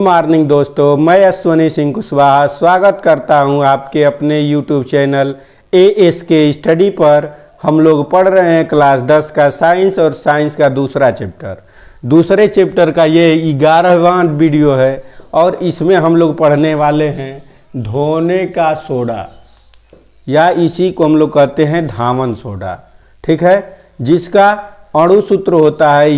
Morning दोस्तों, मैं अश्वनी सिंह कुशवाहा स्वागत करता हूं आपके अपने YouTube चैनल ASK स्टडी पर। हम लोग पढ़ रहे हैं क्लास 10 का साइंस और साइंस का दूसरा चैप्टर। दूसरे चैप्टर का ये 11वां वीडियो है और इसमें हम लोग पढ़ने वाले हैं धोने का सोडा, या इसी को हम लोग कहते हैं धावन सोडा। ठीक है, जिसका अणु सूत्र होता है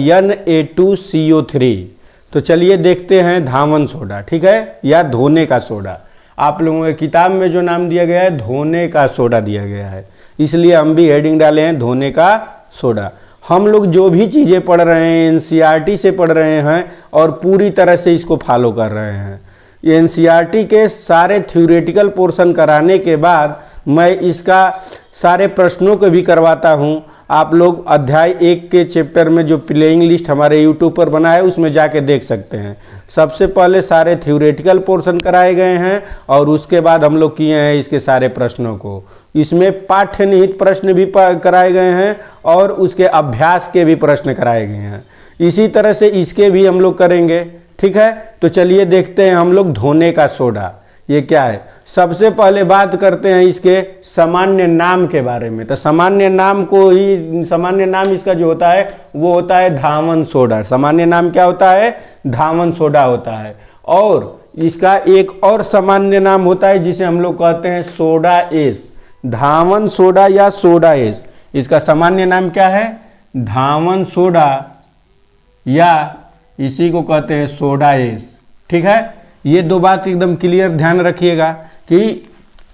Na2CO3। तो चलिए देखते हैं धावन सोडा, ठीक है, या धोने का सोडा। आप लोगों के किताब में जो नाम दिया गया है धोने का सोडा दिया गया है, इसलिए हम भी हेडिंग डाले हैं धोने का सोडा। हम लोग जो भी चीज़ें पढ़ रहे हैं NCERT से पढ़ रहे हैं और पूरी तरह से इसको फॉलो कर रहे हैं। NCERT के सारे थ्योरेटिकल पोर्शन कराने के बाद मैं इसका सारे प्रश्नों को भी करवाता हूँ। आप लोग अध्याय 1 के चैप्टर में जो प्लेइंग लिस्ट हमारे यूट्यूब पर बना है उसमें जाके देख सकते हैं। सबसे पहले सारे थ्योरेटिकल पोर्शन कराए गए हैं और उसके बाद हम लोग किए हैं इसके सारे प्रश्नों को। इसमें पाठ्य निहित प्रश्न भी कराए गए हैं और उसके अभ्यास के भी प्रश्न कराए गए हैं। इसी तरह से इसके भी हम लोग करेंगे। ठीक है, तो चलिए देखते हैं हम लोग धोने का सोडा ये क्या है। सबसे पहले बात करते हैं इसके सामान्य नाम के बारे में। तो सामान्य नाम इसका जो होता है वो होता है धावन सोडा। सामान्य नाम क्या होता है? धावन सोडा होता है। और इसका एक और सामान्य नाम होता है जिसे हम लोग कहते हैं सोडा एस। धावन सोडा या सोडा एस, इसका सामान्य नाम क्या है? धावन सोडा, या इसी को कहते हैं सोडा एस। ठीक है, ये दो बात एकदम क्लियर ध्यान रखिएगा कि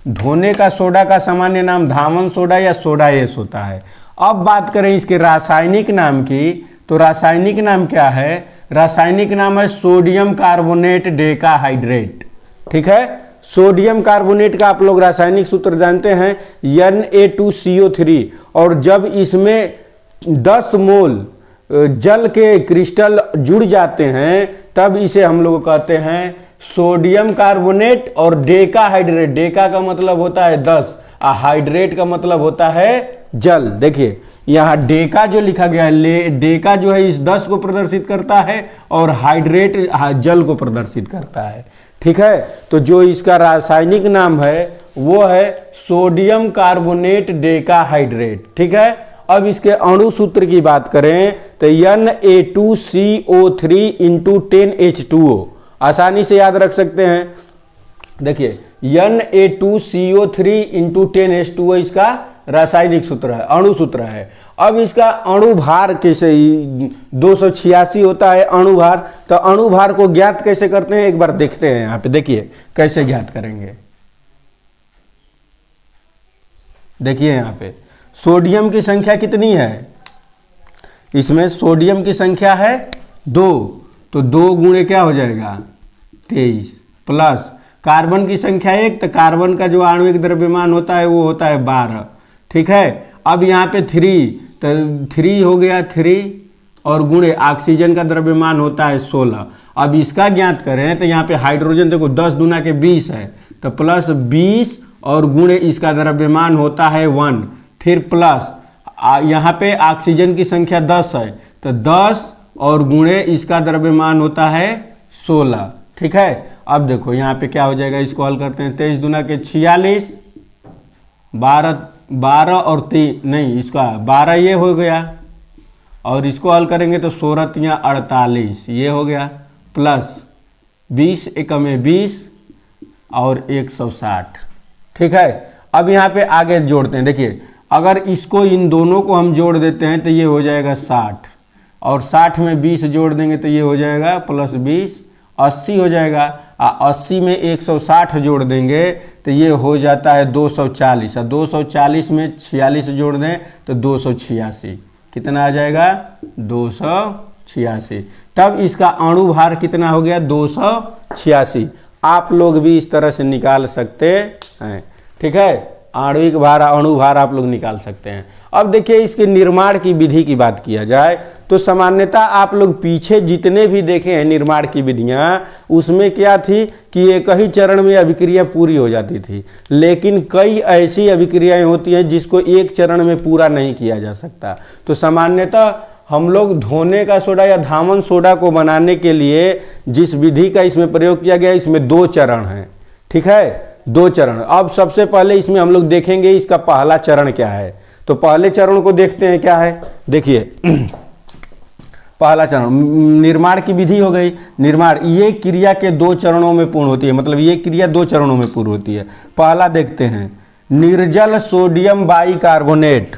धोने का सोडा का सामान्य नाम धावन सोडा या सोडा एस होता है। अब बात करें इसके रासायनिक नाम की, तो रासायनिक नाम क्या है? रासायनिक नाम है सोडियम कार्बोनेट डेकाहाइड्रेट। ठीक है, सोडियम कार्बोनेट का आप लोग रासायनिक सूत्र जानते हैं Na2CO3। और जब इसमें 10 मोल जल के क्रिस्टल जुड़ जाते हैं तब इसे हम लोग कहते हैं सोडियम कार्बोनेट और डेकाहाइड्रेट। डेका का मतलब होता है 10 और हाइड्रेट का मतलब होता है जल। देखिए यहाँ डेका जो लिखा गया है, डेका जो है इस 10 को प्रदर्शित करता है और हाइड्रेट जल को प्रदर्शित करता है। ठीक है, तो जो इसका रासायनिक नाम है वो है सोडियम कार्बोनेट डेकाहाइड्रेट। ठीक है, अब इसके अणु सूत्र की बात करें तो Na2CO3 × 10H2O। आसानी से याद रख सकते हैं। देखिए Na2CO3 × 10H2O इसका रासायनिक सूत्र है, अणु सूत्र है। अब इसका अणु भार कैसे 286 होता है अणु भार। तो अणु भार को ज्ञात कैसे करते हैं एक बार देखते हैं। यहाँ पे देखिए कैसे ज्ञात करेंगे। देखिए यहाँ पे सोडियम की संख्या कितनी है? इसमें सोडियम की संख्या है 2, तो 2 गुणे क्या हो जाएगा 23, प्लस कार्बन की संख्या 1, तो कार्बन का जो आणविक द्रव्यमान होता है वो होता है 12। ठीक है, अब यहाँ पे 3, तो 3 हो गया 3 और गुणे ऑक्सीजन का द्रव्यमान होता है 16। अब इसका ज्ञात करें तो यहाँ पे हाइड्रोजन देखो 10 दूना के 20 है, तो प्लस 20 और गुणे इसका द्रव्यमान होता है 1, फिर प्लस यहाँ पे ऑक्सीजन की संख्या 10 है, तो 10 और गुणे इसका द्रव्यमान होता है 16। ठीक है, अब देखो यहाँ पे क्या हो जाएगा, इसको हल करते हैं। 23 दूना के 46, 12 और 3 नहीं, इसका 12 ये हो गया और इसको हल करेंगे तो 16 × 48 ये हो गया, प्लस 20 एकम में 20 और 160। ठीक है, अब यहाँ पे आगे जोड़ते हैं। देखिए अगर इसको इन दोनों को हम जोड़ देते हैं तो ये हो जाएगा 60 और 60 में 20 जोड़ देंगे तो ये हो जाएगा प्लस 20 80 हो जाएगा। 80 में 160 जोड़ देंगे तो ये हो जाता है 240 और 240 में 46 जोड़ दें तो 286। कितना आ जाएगा 286। तब इसका अणु भार कितना हो गया 286। आप लोग भी इस तरह से निकाल सकते हैं। ठीक है, आणविक भार अणु भार आप लोग निकाल सकते हैं। अब देखिए इसके निर्माण की विधि की बात किया जाए तो सामान्यतः आप लोग पीछे जितने भी देखे हैं निर्माण की विधियां, उसमें क्या थी कि एक ही चरण में अभिक्रिया पूरी हो जाती थी। लेकिन कई ऐसी अभिक्रियाएं होती हैं जिसको एक चरण में पूरा नहीं किया जा सकता। तो सामान्यतः हम लोग धोने का सोडा या धामन सोडा को बनाने के लिए जिस विधि का इसमें प्रयोग किया गया, इसमें 2 चरण हैं। ठीक है, 2 चरण। अब सबसे पहले इसमें हम लोग देखेंगे इसका पहला चरण क्या है। तो पहले चरण को देखते हैं क्या है। देखिए पहला चरण निर्माण की विधि हो गई। निर्माण ये क्रिया के 2 चरणों में पूर्ण होती है, मतलब ये क्रिया 2 चरणों में पूर्ण होती है। पहला देखते हैं, निर्जल सोडियम बाइकार्बोनेट।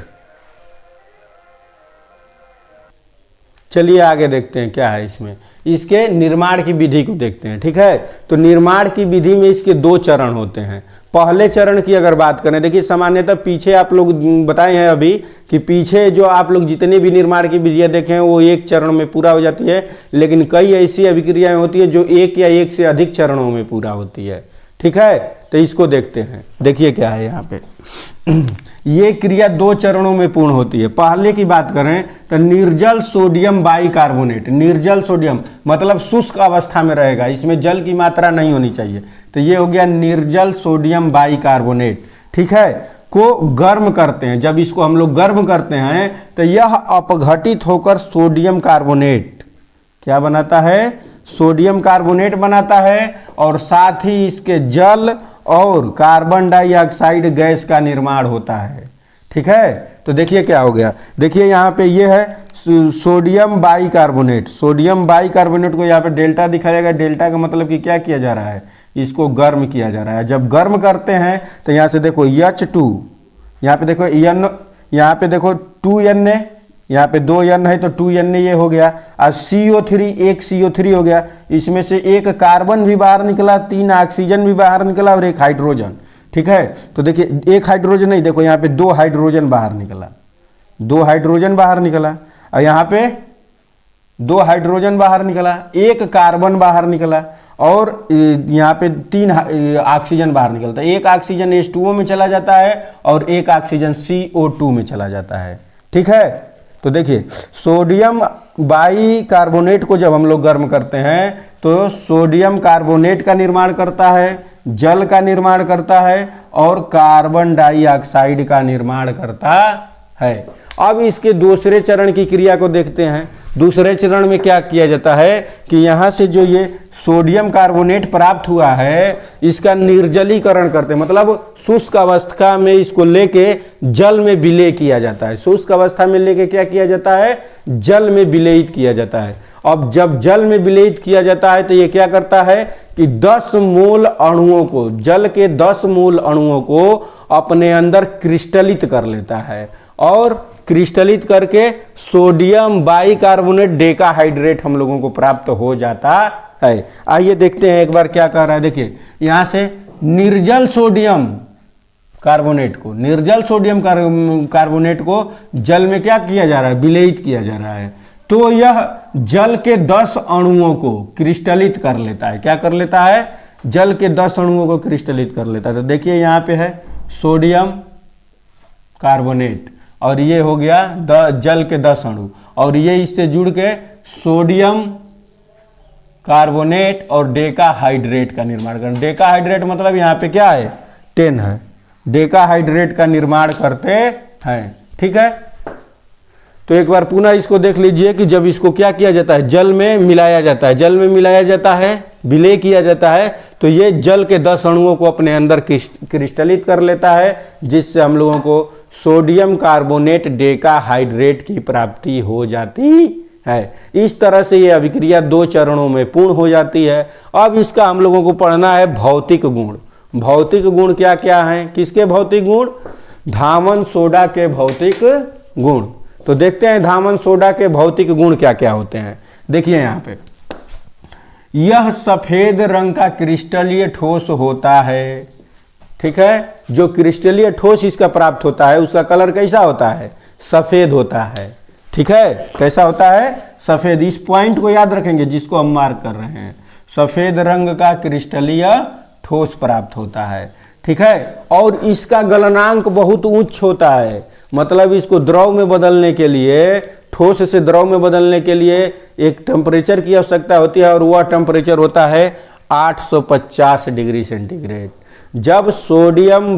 चलिए आगे देखते हैं क्या है इसमें, इसके निर्माण की विधि को देखते हैं। ठीक है, तो निर्माण की विधि में इसके 2 चरण होते हैं। पहले चरण की अगर बात करें, देखिए सामान्यतः पीछे आप लोग बताए हैं अभी कि पीछे जो आप लोग जितने भी निर्माण की विधियां देखे हैं वो 1 चरण में पूरा हो जाती है, लेकिन कई ऐसी अभिक्रियाएं होती है जो 1 या 1 से अधिक चरणों में पूरा होती है। ठीक है, तो इसको देखते हैं। देखिए क्या है यहाँ पे, ये क्रिया 2 चरणों में पूर्ण होती है। पहले की बात करें तो निर्जल सोडियम बाइकार्बोनेट। निर्जल सोडियम मतलब शुष्क अवस्था में रहेगा, इसमें जल की मात्रा नहीं होनी चाहिए। तो ये हो गया निर्जल सोडियम बाइकार्बोनेट। ठीक है, को गर्म करते हैं। जब इसको हम लोग गर्म करते हैं तो यह अपघटित होकर सोडियम कार्बोनेट क्या बनाता है, सोडियम कार्बोनेट बनाता है, और साथ ही इसके जल और कार्बन डाइऑक्साइड गैस का निर्माण होता है। ठीक है, तो देखिए क्या हो गया, देखिए यहाँ पे ये है सोडियम बाइकार्बोनेट। सोडियम बाइकार्बोनेट को यहाँ पे डेल्टा दिखाया गया। डेल्टा का मतलब कि क्या किया जा रहा है, इसको गर्म किया जा रहा है। जब गर्म करते हैं तो यहाँ से देखो H2, यहाँ पे देखो N, यहाँ पे देखो 2Na, यहाँ पे 2N है तो 2Na ये हो गया, और CO3 एक CO3 हो गया। इसमें से 1 कार्बन भी बाहर निकला, 3 ऑक्सीजन भी बाहर निकला और 1 हाइड्रोजन। ठीक है, तो देखिए 1 हाइड्रोजन नहीं, देखो यहाँ पे 2 हाइड्रोजन बाहर निकला, 2 हाइड्रोजन बाहर निकला, और यहाँ पे 2 हाइड्रोजन बाहर निकला, 1 कार्बन बाहर निकला, और यहाँ पे 3 ऑक्सीजन बाहर निकलता है। 1 ऑक्सीजन H2O में चला जाता है और 1 ऑक्सीजन CO2 में चला जाता है। ठीक है, तो देखिए सोडियम बाइकार्बोनेट को जब हम लोग गर्म करते हैं तो सोडियम कार्बोनेट का निर्माण करता है, जल का निर्माण करता है, और कार्बन डाइऑक्साइड का निर्माण करता है। अब इसके दूसरे चरण की क्रिया को देखते हैं। दूसरे चरण में क्या किया जाता है कि यहाँ से जो ये सोडियम कार्बोनेट प्राप्त हुआ है इसका निर्जलीकरण करते हैं, मतलब शुष्क अवस्था में इसको लेके जल में विलय किया जाता है। शुष्क अवस्था में लेके क्या किया जाता है, जल में विलयित किया जाता है। अब जब जल में विलयित किया जाता है तो ये क्या करता है कि 10 मोल अणुओं को, जल के 10 मोल अणुओं को अपने अंदर क्रिस्टलित कर लेता है, और क्रिस्टलित करके सोडियम बाइकार्बोनेट डेकाहाइड्रेट हम लोगों को प्राप्त हो जाता है। आइए देखते हैं एक बार क्या कर रहा है। देखिए यहां से निर्जल सोडियम कार्बोनेट को, निर्जल सोडियम कार्बोनेट को जल में क्या किया जा रहा है, विलयित किया जा रहा है। तो यह जल के 10 अणुओं को क्रिस्टलित कर लेता है। क्या कर लेता है, जल के 10 अणुओं को क्रिस्टलित कर लेता है। तो देखिए यहाँ पे है सोडियम कार्बोनेट, और ये हो गया जल के 10 अणु, और ये इससे जुड़ के सोडियम कार्बोनेट और डेकाहाइड्रेट का निर्माण करना। डेकाहाइड्रेट मतलब यहाँ पे क्या है, 10 है, डेकाहाइड्रेट का निर्माण करते हैं। ठीक है, तो एक बार पुनः इसको देख लीजिए कि जब इसको क्या किया जाता है, जल में मिलाया जाता है, जल में मिलाया जाता है, विलय किया जाता है, तो ये जल के 10 अणुओं को अपने अंदर क्रिस्टलित कर लेता है, जिससे हम लोगों को सोडियम कार्बोनेट डेकाहाइड्रेट की प्राप्ति हो जाती है। इस तरह से यह अभिक्रिया 2 चरणों में पूर्ण हो जाती है। अब इसका हम लोगों को पढ़ना है भौतिक गुण। भौतिक गुण क्या क्या हैं, किसके भौतिक गुण, धामन सोडा के भौतिक गुण। तो देखते हैं धामन सोडा के भौतिक गुण क्या क्या होते हैं। देखिए यहाँ पे, यह सफेद रंग का क्रिस्टलीय ठोस होता है। ठीक है, जो क्रिस्टलीय ठोस इसका प्राप्त होता है उसका कलर कैसा होता है, सफेद होता है। ठीक है, कैसा होता है, सफेद। इस पॉइंट को याद रखेंगे जिसको हम मार्क कर रहे हैं, सफेद रंग का क्रिस्टलीय ठोस प्राप्त होता है। ठीक है, और इसका गलनांक बहुत उच्च होता है, मतलब इसको द्रव में बदलने के लिए, ठोस से द्रव में बदलने के लिए एक टेम्परेचर की आवश्यकता होती है, और वह टेम्परेचर होता है 850 डिग्री सेंटीग्रेड। जब सोडियम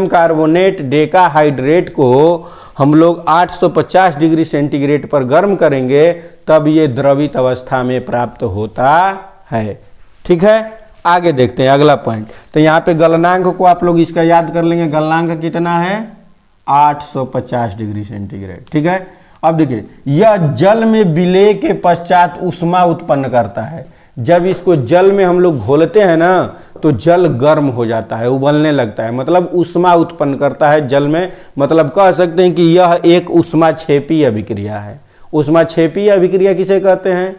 कार्बोनेट डेकाहाइड्रेट को हम लोग 850 डिग्री सेंटीग्रेड पर गर्म करेंगे तब ये द्रवित अवस्था में प्राप्त होता है। ठीक है, आगे देखते हैं अगला पॉइंट। तो यहाँ पे गलनांक को आप लोग इसका याद कर लेंगे, गलनांक कितना है 850 डिग्री सेंटीग्रेड। ठीक है, अब देखिए यह जल में विलय के पश्चात ऊष्मा उत्पन्न करता है। जब इसको जल में हम लोग घोलते हैं ना तो जल गर्म हो जाता है, उबलने लगता है, मतलब ऊष्मा उत्पन्न करता है जल में। मतलब कह सकते हैं कि यह एक ऊष्माक्षेपी अभिक्रिया है। ऊष्माक्षेपी अभिक्रिया किसे कहते हैं?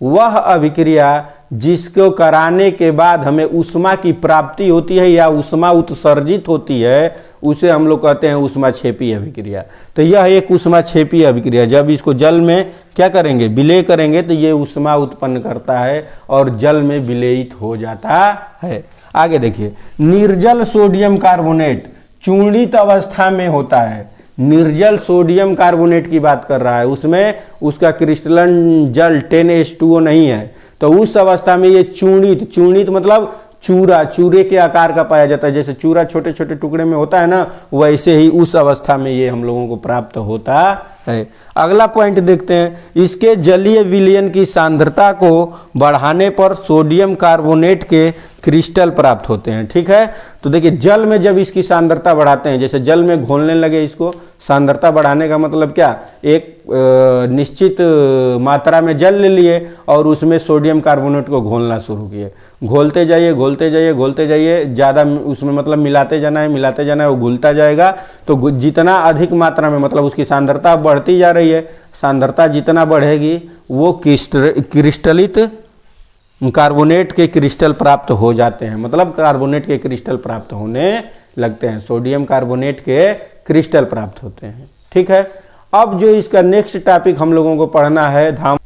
वह अभिक्रिया जिसको कराने के बाद हमें ऊष्मा की प्राप्ति होती है या ऊष्मा उत्सर्जित होती है, उसे हम लोग कहते हैं ऊष्माक्षेपी अभिक्रिया। तो यह एक ऊष्माक्षेपी अभिक्रिया, जब इसको जल में क्या करेंगे, विलय करेंगे तो ये ऊष्मा उत्पन्न करता है और जल में विलयित हो जाता है। आगे देखिए, निर्जल सोडियम कार्बोनेट चूर्णित अवस्था में होता है। निर्जल सोडियम कार्बोनेट की बात कर रहा है, उसमें उसका क्रिस्टलन जल 10H2O नहीं है, तो उस अवस्था में ये चूर्णित मतलब चूरे के आकार का पाया जाता है। जैसे चूरा छोटे छोटे टुकड़े में होता है ना, वैसे ही उस अवस्था में ये हम लोगों को प्राप्त होता है। अगला पॉइंट देखते हैं, इसके जलीय विलयन की सांद्रता को बढ़ाने पर सोडियम कार्बोनेट के क्रिस्टल प्राप्त होते हैं। ठीक है, तो देखिए जल में जब इसकी सांद्रता बढ़ाते हैं, जैसे जल में घोलने लगे, इसको सांद्रता बढ़ाने का मतलब क्या, एक निश्चित मात्रा में जल ले लिए और उसमें सोडियम कार्बोनेट को घोलना शुरू किए। घोलते जाइए, ज़्यादा उसमें मतलब मिलाते जाना है, वो घुलता जाएगा। तो जितना अधिक मात्रा में मतलब उसकी सांद्रता बढ़ती जा रही है, सांद्रता जितना बढ़ेगी वो क्रिस्टलित कार्बोनेट के क्रिस्टल प्राप्त हो जाते हैं, मतलब कार्बोनेट के क्रिस्टल प्राप्त होने लगते हैं, सोडियम कार्बोनेट के क्रिस्टल प्राप्त होते हैं। ठीक है, अब जो इसका नेक्स्ट टॉपिक हम लोगों को पढ़ना है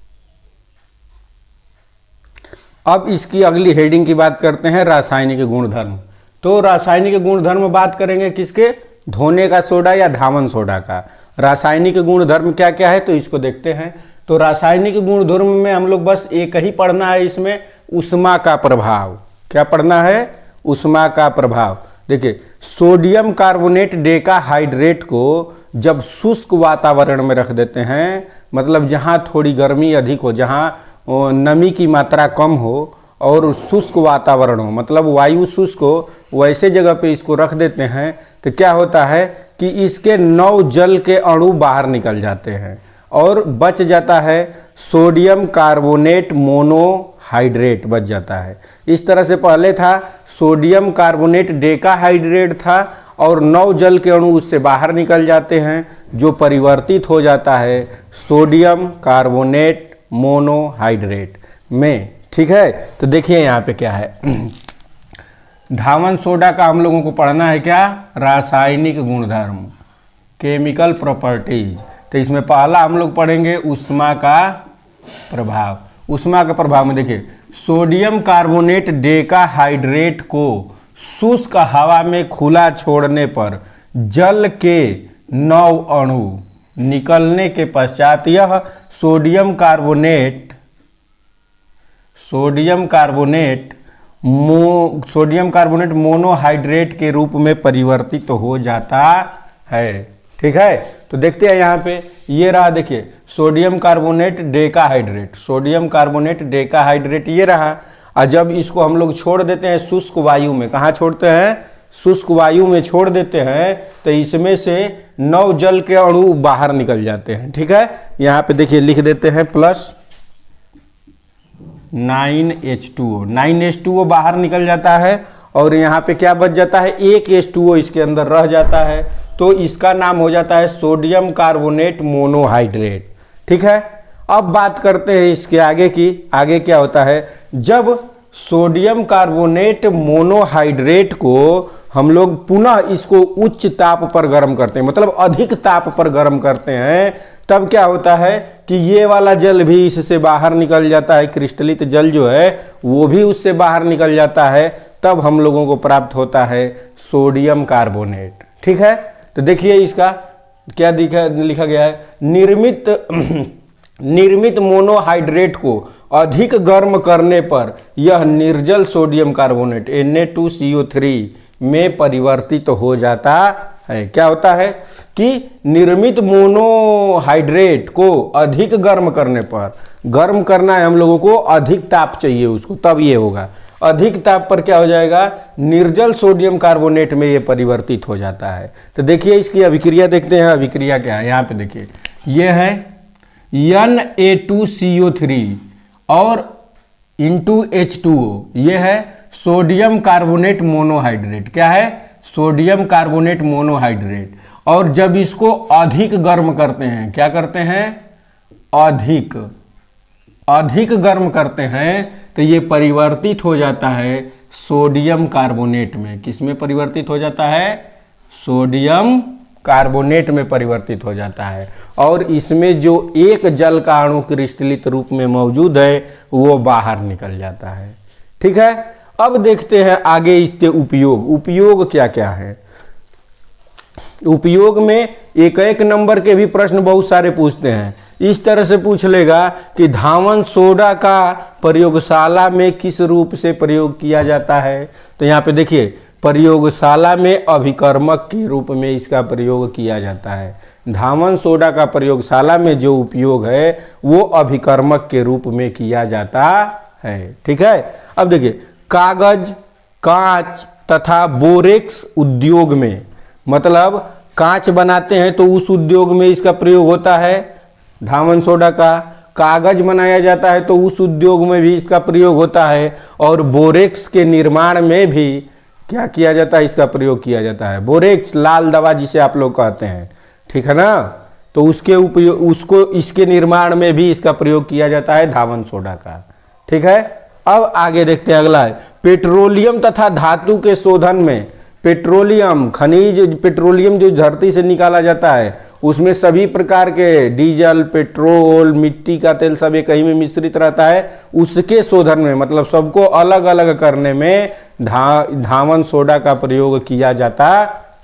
अब इसकी अगली हेडिंग की बात करते हैं, रासायनिक गुणधर्म। तो रासायनिक गुणधर्म बात करेंगे किसके, धोने का सोडा या धावन सोडा का। रासायनिक गुणधर्म क्या क्या है तो इसको देखते हैं। तो रासायनिक गुणधर्म में हम लोग बस एक ही पढ़ना है, इसमें ऊष्मा का प्रभाव। क्या पढ़ना है? ऊष्मा का प्रभाव। देखिए सोडियम कार्बोनेट डेकाहाइड्रेट को जब शुष्क वातावरण में रख देते हैं, मतलब जहाँ थोड़ी गर्मी अधिक हो, जहाँ नमी की मात्रा कम हो और शुष्क वातावरण हो, मतलब वायु शुष्क हो, वैसे जगह पे इसको रख देते हैं तो क्या होता है कि इसके 9 जल के अणु बाहर निकल जाते हैं और बच जाता है सोडियम कार्बोनेट मोनोहाइड्रेट बच जाता है। इस तरह से पहले था सोडियम कार्बोनेट डेकाहाइड्रेट था और 9 जल के अणु उससे बाहर निकल जाते हैं, जो परिवर्तित हो जाता है सोडियम कार्बोनेट मोनोहाइड्रेट में। ठीक है, तो देखिए यहाँ पे क्या है, धावन सोडा का हम लोगों को पढ़ना है क्या, रासायनिक गुणधर्म, केमिकल प्रॉपर्टीज। तो इसमें पहला हम लोग पढ़ेंगे ऊष्मा का प्रभाव। ऊष्मा के प्रभाव में देखिए सोडियम कार्बोनेट डेकाहाइड्रेट को शुष्क हवा में खुला छोड़ने पर जल के 9 अणु निकलने के पश्चात यह सोडियम कार्बोनेट मोनोहाइड्रेट के रूप में परिवर्तित हो जाता है। ठीक है, तो देखते हैं यहाँ पे ये रहा, देखिए सोडियम कार्बोनेट डेकाहाइड्रेट ये रहा। और जब इसको हम लोग छोड़ देते हैं शुष्क वायु में, कहाँ छोड़ते हैं, शुष्क वायु में छोड़ देते हैं, तो इसमें से 9 जल के अणु बाहर निकल जाते हैं। ठीक है, यहाँ पे देखिए लिख देते हैं प्लस 9H2O बाहर निकल जाता है और यहाँ पे क्या बच जाता है, एक H2O इसके अंदर रह जाता है, तो इसका नाम हो जाता है सोडियम कार्बोनेट मोनोहाइड्रेट। ठीक है, अब बात करते हैं इसके आगे की। आगे क्या होता है, जब सोडियम कार्बोनेट मोनोहाइड्रेट को हम लोग पुनः इसको उच्च ताप पर गर्म करते हैं, मतलब अधिक ताप पर गर्म करते हैं, तब क्या होता है कि ये वाला जल भी इससे बाहर निकल जाता है, क्रिस्टलित जल जो है वो भी उससे बाहर निकल जाता है, तब हम लोगों को प्राप्त होता है सोडियम कार्बोनेट। ठीक है, तो देखिए इसका क्या लिखा गया है, निर्मित मोनोहाइड्रेट को अधिक गर्म करने पर यह निर्जल सोडियम कार्बोनेट Na2CO3 में परिवर्तित हो जाता है। क्या होता है कि निर्मित मोनोहाइड्रेट को अधिक गर्म करने पर, गर्म करना है हम लोगों को, अधिक ताप चाहिए उसको, तब ये होगा। अधिक ताप पर क्या हो जाएगा, निर्जल सोडियम कार्बोनेट में ये परिवर्तित हो जाता है। तो देखिए इसकी अभिक्रिया देखते हैं। अभिक्रिया क्या है, यहाँ पे देखिए, ये है Na2CO3 और इंटू H2O, ये है सोडियम कार्बोनेट मोनोहाइड्रेट। क्या है, सोडियम कार्बोनेट मोनोहाइड्रेट। और जब इसको अधिक गर्म करते हैं, क्या करते हैं, अधिक गर्म करते हैं, तो ये परिवर्तित हो जाता है सोडियम कार्बोनेट में। किस में परिवर्तित हो जाता है, सोडियम कार्बोनेट में परिवर्तित हो जाता है। और इसमें जो एक जल का अणु क्रिस्टलित रूप में मौजूद है वो बाहर निकल जाता है। ठीक है, अब देखते हैं आगे इसके उपयोग क्या क्या है। उपयोग में एक एक नंबर के भी प्रश्न बहुत सारे पूछते हैं। इस तरह से पूछ लेगा कि धावन सोडा का प्रयोगशाला में किस रूप से प्रयोग किया जाता है। तो यहाँ पे देखिए, प्रयोगशाला में अभिकर्मक के रूप में इसका प्रयोग किया जाता है। धावन सोडा का प्रयोगशाला में जो उपयोग है वो अभिकर्मक के रूप में किया जाता है। ठीक है, अब देखिए, कागज, कांच तथा बोरेक्स उद्योग में, मतलब कांच बनाते हैं तो उस उद्योग में इसका प्रयोग होता है धावन सोडा का। कागज बनाया जाता है तो उस उद्योग में भी इसका प्रयोग होता है। और बोरेक्स के निर्माण में भी क्या किया जाता है, इसका प्रयोग किया जाता है। बोरेक्स लाल दवा जिसे आप लोग कहते हैं, ठीक है ना, तो इसके निर्माण में भी इसका प्रयोग किया जाता है धावन सोडा का। ठीक है, अब आगे देखते हैं। अगला है पेट्रोलियम तथा धातु के शोधन में। पेट्रोलियम खनिज, पेट्रोलियम जो धरती से निकाला जाता है उसमें सभी प्रकार के डीजल, पेट्रोल, मिट्टी का तेल सब एक ही में मिश्रित रहता है। उसके शोधन में, मतलब सबको अलग अलग करने में धावन सोडा का प्रयोग किया जाता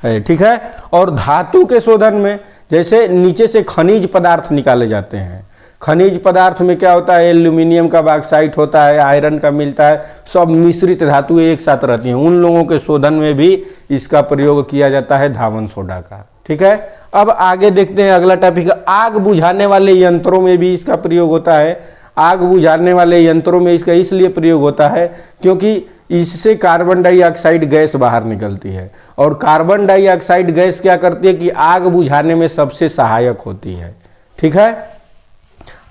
है। ठीक है, और धातु के शोधन में, जैसे नीचे से खनिज पदार्थ निकाले जाते हैं। खनिज पदार्थ में क्या होता है, एल्यूमिनियम का बॉक्साइट होता है, आयरन का मिलता है, सब मिश्रित धातु एक साथ रहती हैं। उन लोगों के शोधन में भी इसका प्रयोग किया जाता है धावन सोडा का। ठीक है, अब आगे देखते हैं। अगला टॉपिक, आग बुझाने वाले यंत्रों में भी इसका प्रयोग होता है। आग बुझाने वाले यंत्रों में इसका इसलिए प्रयोग होता है क्योंकि इससे कार्बन डाइऑक्साइड गैस बाहर निकलती है। और कार्बन डाइऑक्साइड गैस क्या करती है कि आग बुझाने में सबसे सहायक होती है। ठीक है,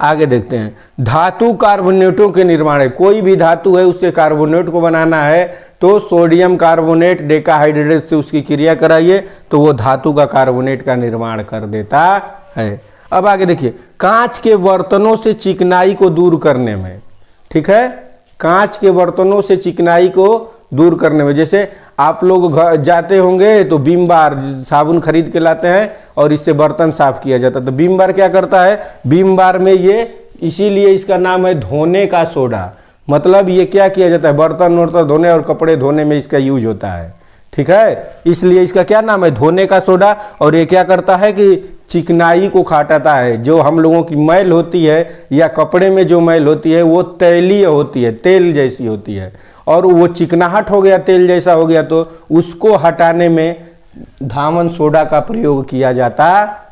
आगे देखते हैं। धातु कार्बोनेटों के निर्माण है। कोई भी धातु है उससे कार्बोनेट को बनाना है तो सोडियम कार्बोनेट डेकाहाइड्रेट से उसकी क्रिया कराइए तो वो धातु का कार्बोनेट का निर्माण कर देता है। अब आगे देखिए, कांच के बर्तनों से चिकनाई को दूर करने में। ठीक है, कांच के बर्तनों से चिकनाई को दूर करने में, जैसे आप लोग जाते होंगे तो विम बार साबुन खरीद के लाते हैं और इससे बर्तन साफ किया जाता है। तो विम बार क्या करता है, विम बार में ये, इसीलिए इसका नाम है धोने का सोडा। मतलब ये क्या किया जाता है, बर्तन वर्तन धोने और कपड़े धोने में इसका यूज होता है। ठीक है, इसलिए इसका क्या नाम है, धोने का सोडा। और ये क्या करता है कि चिकनाई को घटाता है। जो हम लोगों की मैल होती है या कपड़े में जो मैल होती है वो तैलीय होती है, तेल जैसी होती है, और वो चिकनाहट हो गया, तेल जैसा हो गया, तो उसको हटाने में धावन सोडा का प्रयोग किया जाता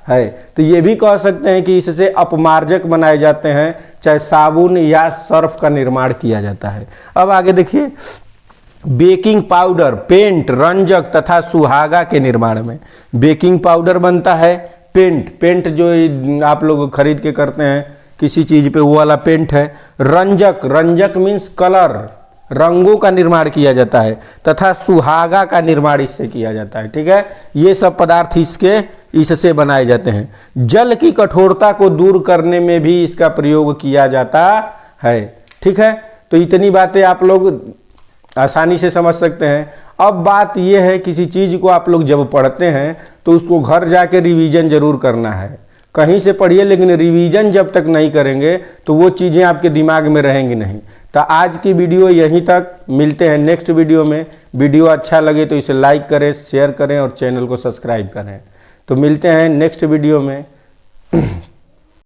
है। तो ये भी कह सकते हैं कि इससे अपमार्जक बनाए जाते हैं, चाहे साबुन या सर्फ का निर्माण किया जाता है। अब आगे देखिए, बेकिंग पाउडर, पेंट, रंजक तथा सुहागा के निर्माण में। बेकिंग पाउडर बनता है, पेंट जो आप लोग खरीद के करते हैं किसी चीज पे, वो वाला पेंट है। रंजक मीन्स कलर, रंगों का निर्माण किया जाता है, तथा सुहागा का निर्माण इससे किया जाता है। ठीक है, ये सब पदार्थ इससे बनाए जाते हैं। जल की कठोरता को दूर करने में भी इसका प्रयोग किया जाता है। ठीक है, तो इतनी बातें आप लोग आसानी से समझ सकते हैं। अब बात यह है, किसी चीज को आप लोग जब पढ़ते हैं तो उसको घर जाके रिवीजन जरूर करना है। कहीं से पढ़िए लेकिन रिवीजन जब तक नहीं करेंगे तो वो चीजें आपके दिमाग में रहेंगी नहीं। तो आज की वीडियो यहीं तक, मिलते हैं नेक्स्ट वीडियो में। वीडियो अच्छा लगे तो इसे लाइक करें, शेयर करें और चैनल को सब्सक्राइब करें। तो मिलते हैं नेक्स्ट वीडियो में।